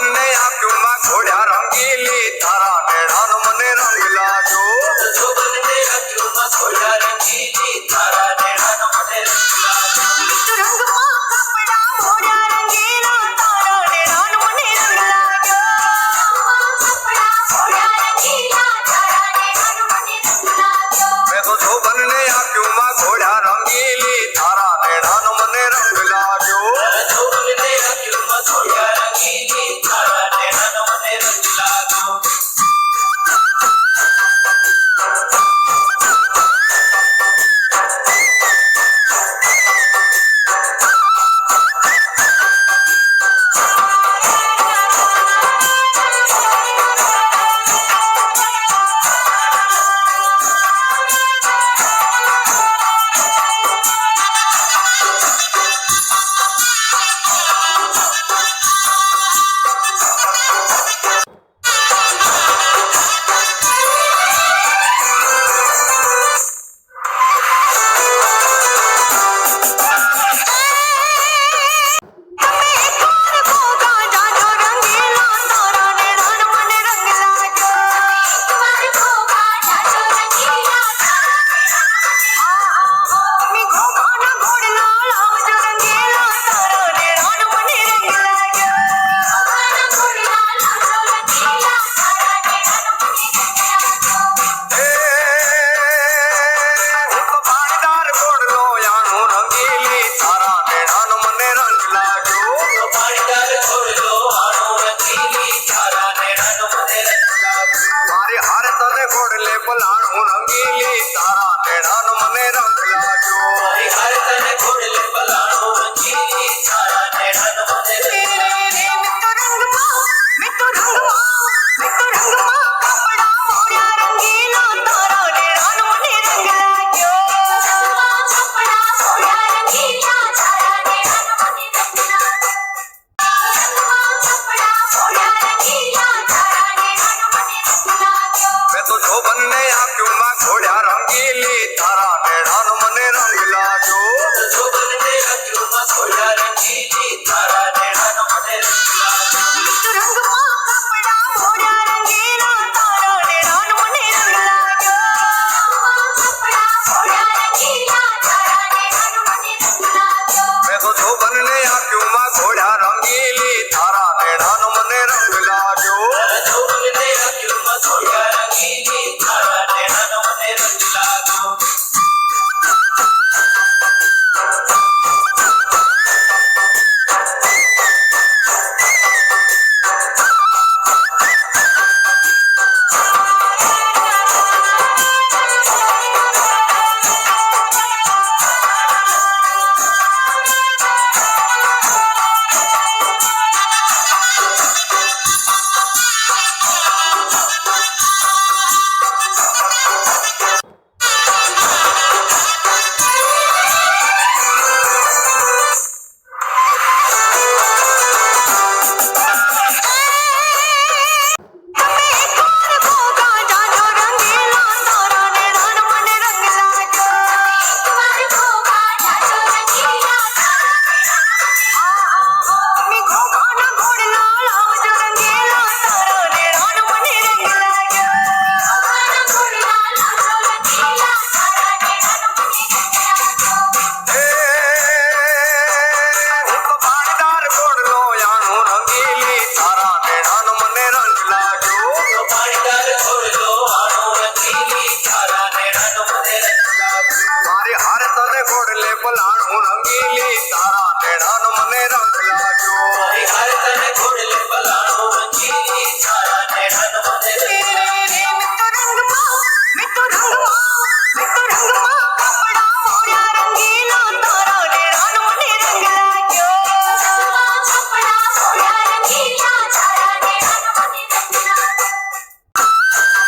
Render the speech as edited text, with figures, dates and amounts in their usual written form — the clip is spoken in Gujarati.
બંને આંખોમાં ઘોડ્યા રંગીલી તારા નેણાનો મને રંગ લાગ્યો જો બંને આંખોમાં ઘોડ્યા રંગીલી તારા નેણાનો મને રંગ લાગ્યો રંગમાં કપડા મોડા રંગીલા તારા નેણાનો મને રંગ લાગ્યો કપડા મોડા રંગીલા તારા નેણાનો મને રંગ લાગ્યો મેં તો જો બંને આંખોમાં ઘોડ્યા રંગીલી તારા નેણાનો મને રંગ લાગ્યો જો બંને આંખોમાં ઘોડ્યા રંગીલી તારા નેણાનો મને રંગ લાગ્યો પલાણું રંગીલી તારા નેણાનો મને રંગ લાગ્યો મારી હાર તને ઘોડલે પલાણું રંગીલી તારા નેણાનો મને રંગ લાગ્યો मैं तो रंगमा कपड़ा मोड़ा रंगीला तारा નેણાનો મને રંગ લાગ્યો કપડા મોડા રંગીલા તારા નેણાનો મને રંગ લાગ્યો કપડા મોડા રંગીલા તારા નેણાનો મને રંગ લાગ્યો મેં તો જો બંને આંખોમાં ઘોડ્યા રંગીલી તારા નેણા